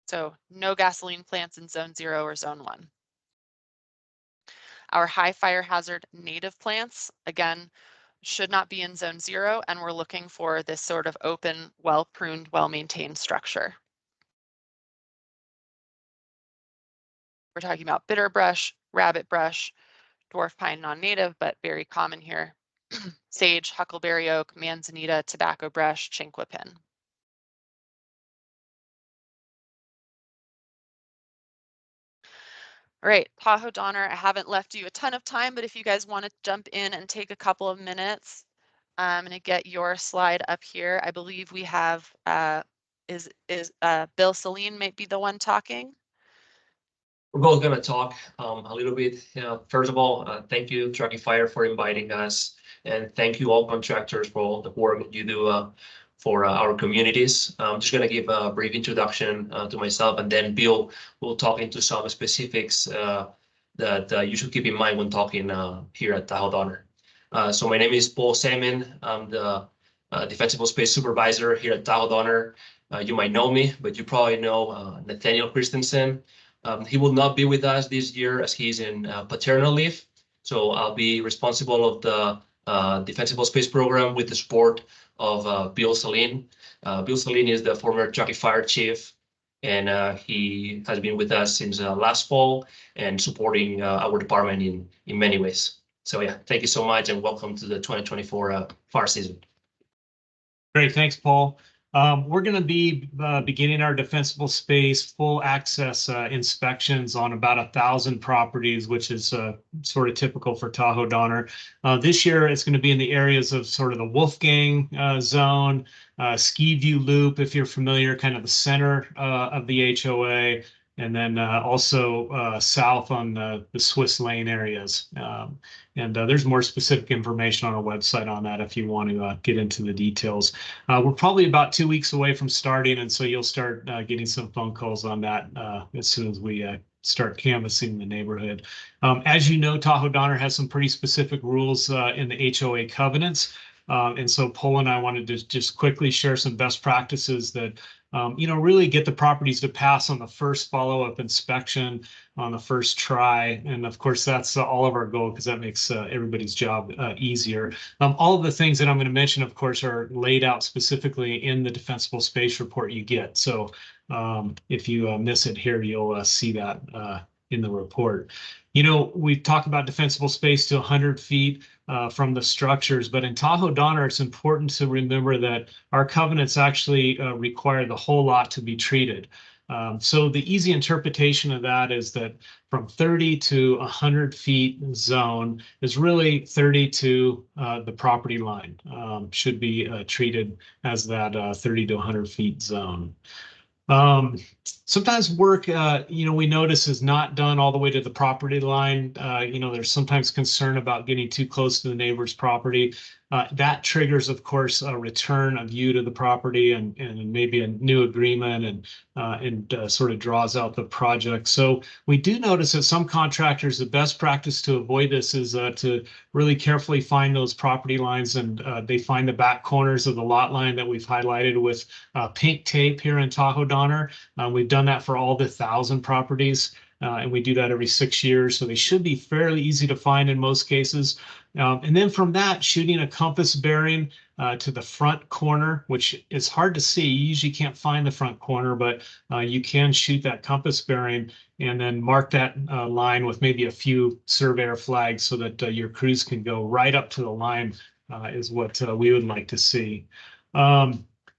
Speaker 1: So no gasoline plants in Zone 0 or Zone 1. Our high fire hazard native plants, again, should not be in Zone 0, and we're looking for this sort of open, well-pruned, well-maintained structure. We're talking about bitter brush, rabbit brush, dwarf pine non-native, but very common here. sage, huckleberry oak, manzanita, tobacco brush, chinquapin. All right, Tahoe Donner, I haven't left you a ton of time, but if you guys want to jump in and take a couple of minutes, I'm going to get your slide up here. I believe we have, Bill Celine might be the one talking.
Speaker 4: We're both going to talk a little bit. First of all, thank you, Truckee Fire, for inviting us. And thank you all contractors for all the work that you do for our communities. I'm just going to give a brief introduction to myself, and then Bill will talk into some specifics that you should keep in mind when talking here at Tahoe Donner. So my name is Paul Salmon. I'm the Defensible Space Supervisor here at Tahoe Donner. You might know me, but you probably know Nathaniel Christensen. He will not be with us this year as he's in paternal leave. So I'll be responsible of the Defensible Space Program with the support of Bill Celine. Bill Celine is the former Truckee Fire Chief, and he has been with us since last fall and supporting our department in many ways. So yeah, thank you so much and welcome to the 2024 fire season.
Speaker 6: Great, thanks, Paul. We're going to be beginning our defensible space full access inspections on about 1,000 properties, which is sort of typical for Tahoe Donner. This year, it's going to be in the areas of sort of the Wolfgang zone, Ski View Loop, if you're familiar, kind of the center of the HOA, and then also south on the Swiss Lane areas. There's more specific information on our website on that if you want to get into the details. We're probably about 2 weeks away from starting, and so you'll start getting some phone calls on that as soon as we start canvassing the neighborhood. As you know, Tahoe Donner has some pretty specific rules in the HOA covenants. And so Paul and I wanted to just quickly share some best practices that really get the properties to pass on the first follow-up inspection on the first try. And of course, that's all of our goal because that makes everybody's job easier. All of the things that I'm going to mention, of course, are laid out specifically in the Defensible Space Report you get. So if you miss it here, you'll see that in the report. We've talked about defensible space to 100 feet from the structures, but in Tahoe Donner, it's important to remember that our covenants actually require the whole lot to be treated. So the easy interpretation of that is that from 30 to 100 feet zone is really 30 to the property line should be treated as that 30 to 100 feet zone. Sometimes work, we notice is not done all the way to the property line. There's sometimes concern about getting too close to the neighbor's property. That triggers, of course, a return of you to the property and maybe a new agreement and sort of draws out the project. So we do notice that some contractors, the best practice to avoid this is to really carefully find those property lines, and they find the back corners of the lot line that we've highlighted with pink tape here in Tahoe Donner. We've done that for all the 1,000 properties. And we do that every 6 years. So they should be fairly easy to find in most cases. And then from that, shooting a compass bearing to the front corner, which is hard to see. You usually can't find the front corner, but you can shoot that compass bearing and then mark that line with maybe a few surveyor flags so that your crews can go right up to the line is what we would like to see.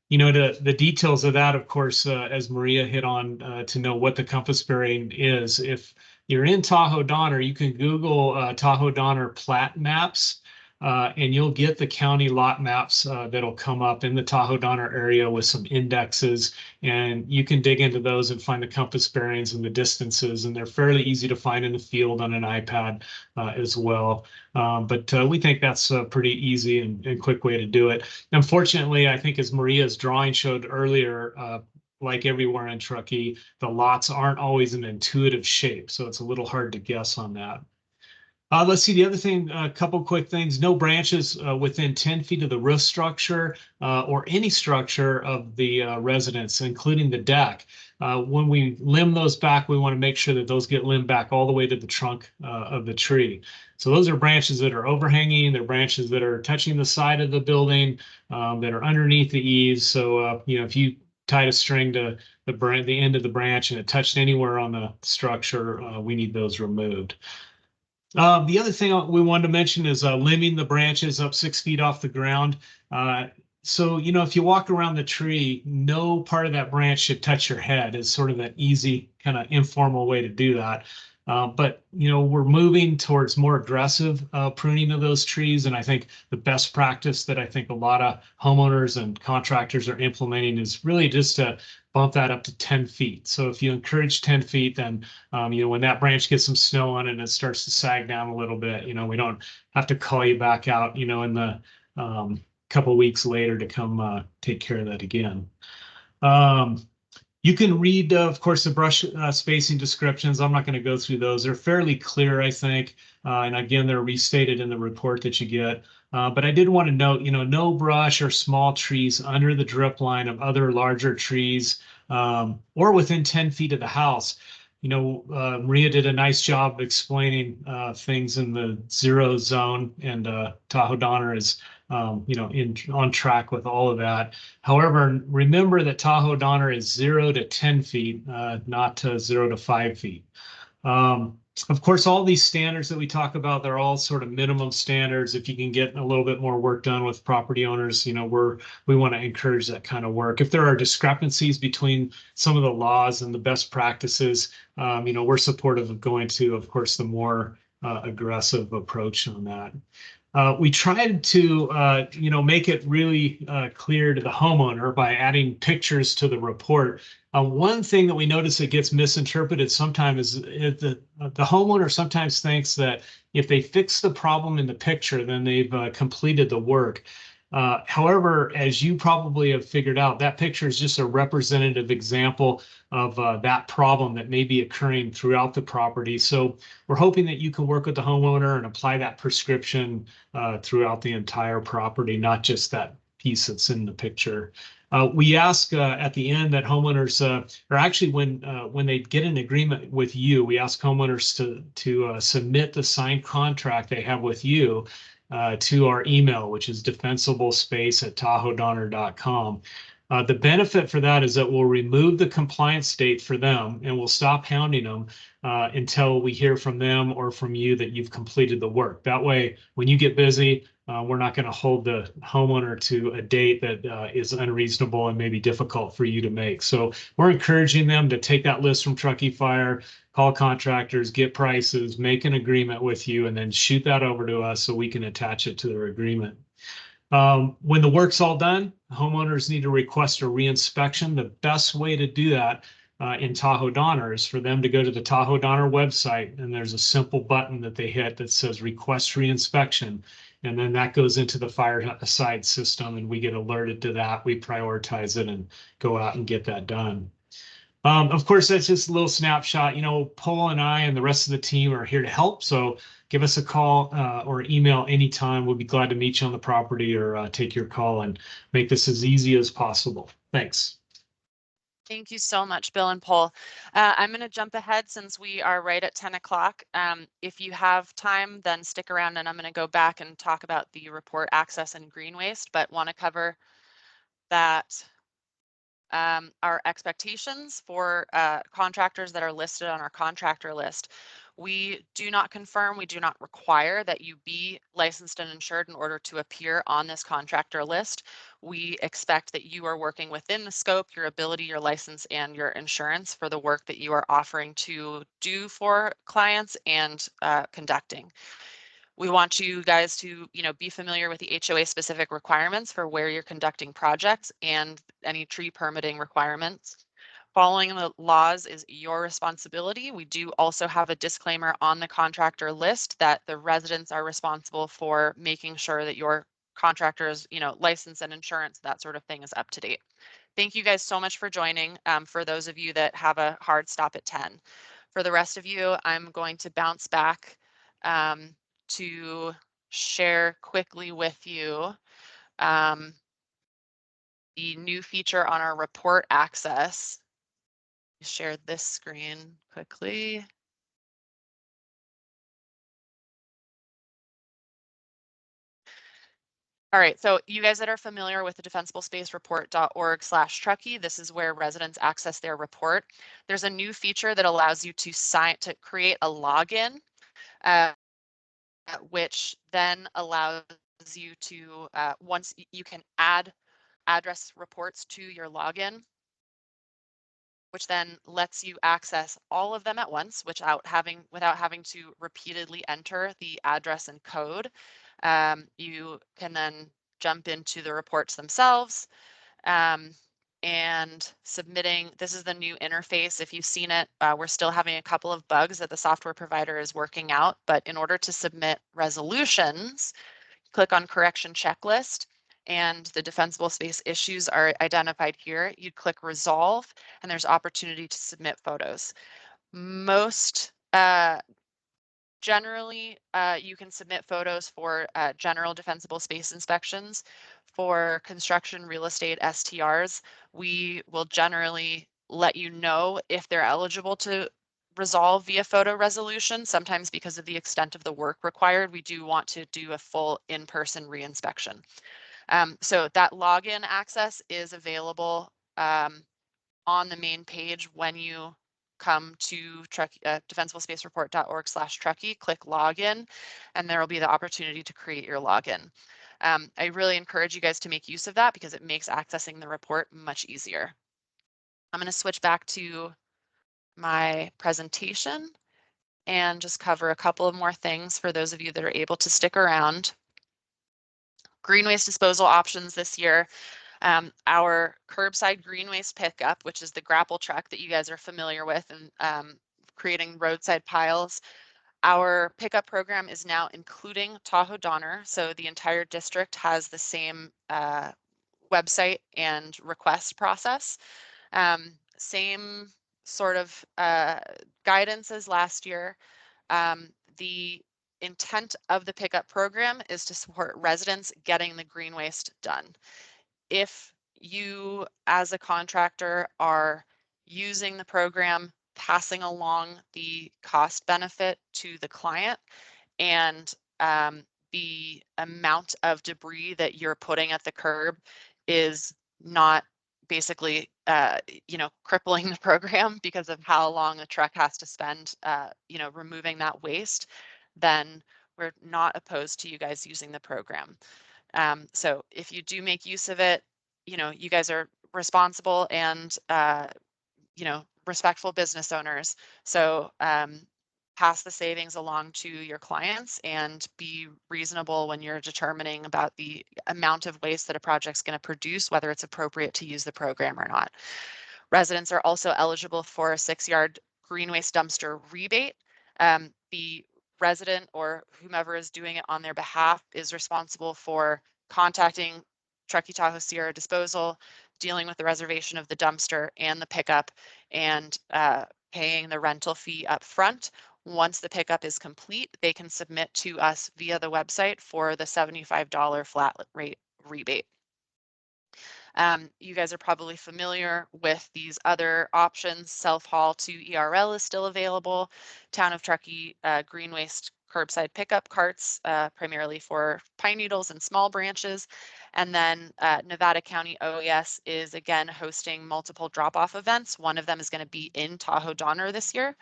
Speaker 6: The details of that, of course, as Maria hit on, to know what the compass bearing is. If you're in Tahoe Donner, you can Google Tahoe Donner plat maps, and you'll get the county lot maps that'll come up in the Tahoe Donner area with some indexes, and you can dig into those and find the compass bearings and the distances, and they're fairly easy to find in the field on an iPad as well. But we think that's a pretty easy and quick way to do it. Unfortunately, I think as Maria's drawing showed earlier, like everywhere in Truckee, the lots aren't always in intuitive shape, so it's a little hard to guess on that. Let's see, the other thing, a couple quick things. No branches within 10 feet of the roof structure or any structure of the residence, including the deck. When we limb those back, we want to make sure that those get limbed back all the way to the trunk of the tree. So those are branches that are overhanging. They're branches that are touching the side of the building, that are underneath the eaves. So, if you tied a string to the end of the branch and it touched anywhere on the structure, we need those removed. The other thing we wanted to mention is limbing the branches up 6 feet off the ground. So, if you walk around the tree, no part of that branch should touch your head. It's sort of an easy, kind of informal way to do that. But, we're moving towards more aggressive pruning of those trees. And I think the best practice that I think a lot of homeowners and contractors are implementing is really just to bump that up to 10 feet. So if you encourage 10 feet, then, when that branch gets some snow on it and it starts to sag down a little bit, we don't have to call you back out, in the couple of weeks later to come take care of that again. You can read, of course, the brush spacing descriptions. I'm not going to go through those. They're fairly clear, I think. And again, they're restated in the report that you get. But I did want to note, no brush or small trees under the drip line of other larger trees or within 10 feet of the house. Maria did a nice job explaining things in the 0 zone, and Tahoe Donner is on track with all of that. However, remember that Tahoe Donner is 0 to 10 feet, not 0 to 5 feet. Of course, all these standards that we talk about, they're all sort of minimum standards. If you can get a little bit more work done with property owners, we want to encourage that kind of work. If there are discrepancies between some of the laws and the best practices, we're supportive of going to, of course, the more aggressive approach on that. We tried to, make it really clear to the homeowner by adding pictures to the report. One thing that we notice that gets misinterpreted sometimes is the homeowner sometimes thinks that if they fix the problem in the picture, then they've completed the work. However, as you probably have figured out, that picture is just a representative example of that problem that may be occurring throughout the property. So we're hoping that you can work with the homeowner and apply that prescription throughout the entire property, not just that piece that's in the picture. We ask at the end that homeowners, or actually when they get an agreement with you, we ask homeowners to submit the signed contract they have with you to our email, which is defensiblespace@tahoedonner.com. The benefit for that is that we'll remove the compliance date for them and we'll stop hounding them until we hear from them or from you that you've completed the work. That way, when you get busy, we're not going to hold the homeowner to a date that is unreasonable and maybe difficult for you to make. So we're encouraging them to take that list from Truckee Fire, call contractors, get prices, make an agreement with you, and then shoot that over to us so we can attach it to their agreement. When the work's all done, homeowners need to request a reinspection. The best way to do that in Tahoe Donner is for them to go to the Tahoe Donner website, and there's a simple button that they hit that says request reinspection. And then that goes into the fireside system and we get alerted to that. We prioritize it and go out and get that done. Of course, that's just a little snapshot. Paul and I and the rest of the team are here to help. So give us a call or email anytime. We'll be glad to meet you on the property or take your call and make this as easy as possible. Thanks.
Speaker 1: Thank you so much, Bill and Paul. I'm going to jump ahead since we are right at 10 o'clock. If you have time, then stick around and I'm going to go back and talk about the report access and green waste, but want to cover that our expectations for contractors that are listed on our contractor list. We do not confirm, we do not require that you be licensed and insured in order to appear on this contractor list. We expect that you are working within the scope, your ability, your license, and your insurance for the work that you are offering to do for clients and conducting. We want you guys to, be familiar with the HOA specific requirements for where you're conducting projects and any tree permitting requirements. Following the laws is your responsibility. We do also have a disclaimer on the contractor list that the residents are responsible for making sure that your contractor's, license and insurance, that sort of thing is up to date. Thank you guys so much for joining. For those of you that have a hard stop at 10. For the rest of you, I'm going to bounce back to share quickly with you the new feature on our report access. Share this screen quickly. All right, so you guys that are familiar with the defensiblespacereport.org/Truckee, this is where residents access their report. There's a new feature that allows you to create a login which then allows you to, once you can add address reports to your login, which then lets you access all of them at once without having to repeatedly enter the address and code. You can then jump into the reports themselves, and submitting. This is the new interface. If you've seen it, we're still having a couple of bugs that the software provider is working out, but in order to submit resolutions, click on correction checklist, and the defensible space issues are identified here. You'd click resolve, and there's opportunity to submit photos. Most generally, you can submit photos for general defensible space inspections. For construction real estate STRs, we will generally let you know if they're eligible to resolve via photo resolution. Sometimes because of the extent of the work required, we do want to do a full in-person reinspection. So that login access is available on the main page when you come to defensiblespacereport.org/Truckee, click login, and there will be the opportunity to create your login. I really encourage you guys to make use of that because it makes accessing the report much easier. I'm going to switch back to my presentation and just cover a couple of more things for those of you that are able to stick around. Green waste disposal options this year. Our curbside green waste pickup, which is the grapple truck that you guys are familiar with, and creating roadside piles. Our pickup program is now including Tahoe Donner, so the entire district has the same website and request process. Same sort of guidance as last year. The intent of the pickup program is to support residents getting the green waste done. If you as a contractor are using the program, passing along the cost benefit to the client, and the amount of debris that you're putting at the curb is not basically crippling the program because of how long the truck has to spend removing that waste, then we're not opposed to you guys using the program. So if you do make use of it, you guys are responsible and respectful business owners. So pass the savings along to your clients and be reasonable when you're determining about the amount of waste that a project's going to produce, whether it's appropriate to use the program or not. Residents are also eligible for a 6-yard green waste dumpster rebate. The resident or whomever is doing it on their behalf is responsible for contacting Truckee Tahoe Sierra Disposal, dealing with the reservation of the dumpster and the pickup, and paying the rental fee up front. Once the pickup is complete, they can submit to us via the website for the $75 flat rate rebate. You guys are probably familiar with these other options. Self-haul to ERL is still available. Town of Truckee green waste curbside pickup carts, primarily for pine needles and small branches. And then Nevada County OES is again hosting multiple drop-off events. One of them is going to be in Tahoe Donner this year.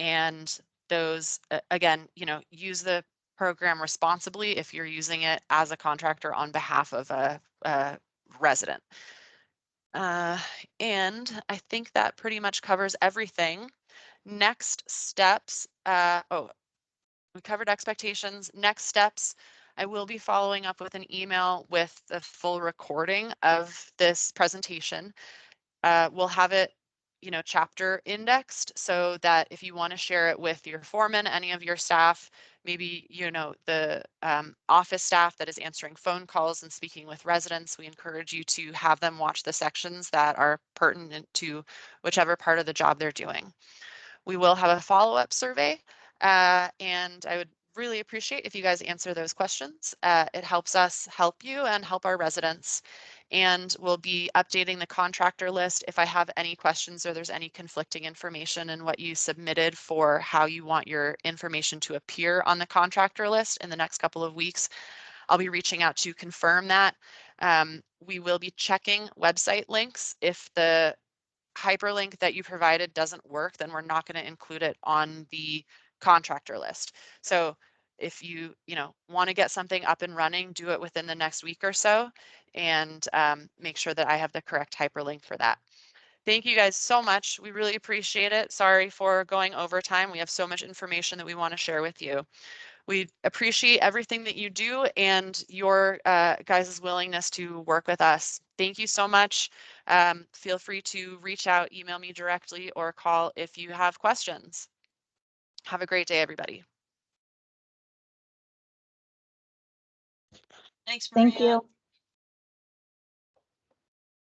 Speaker 1: And those, again, use the program responsibly if you're using it as a contractor on behalf of a resident. And I think that pretty much covers everything. Next steps, we covered expectations. Next steps, I will be following up with an email with the full recording of this presentation. We'll have it, chapter indexed so that if you want to share it with your foreman, any of your staff, maybe, the office staff that is answering phone calls and speaking with residents, we encourage you to have them watch the sections that are pertinent to whichever part of the job they're doing. We will have a follow-up survey, and I would really appreciate if you guys answer those questions. It helps us help you and help our residents. And we'll be updating the contractor list. If I have any questions or there's any conflicting information in what you submitted for how you want your information to appear on the contractor list in the next couple of weeks, I'll be reaching out to confirm that. We will be checking website links. If the hyperlink that you provided doesn't work, then we're not going to include it on the contractor list. So if you want to get something up and running, do it within the next week or so, and make sure that I have the correct hyperlink for that. Thank you guys so much. We really appreciate it. Sorry for going over time. We have so much information that we want to share with you. We appreciate everything that you do and your guys' willingness to work with us. Thank you so much. Feel free to reach out, email me directly, or call if you have questions. Have a great day, everybody.
Speaker 7: Thanks, Maria.
Speaker 3: Thank you.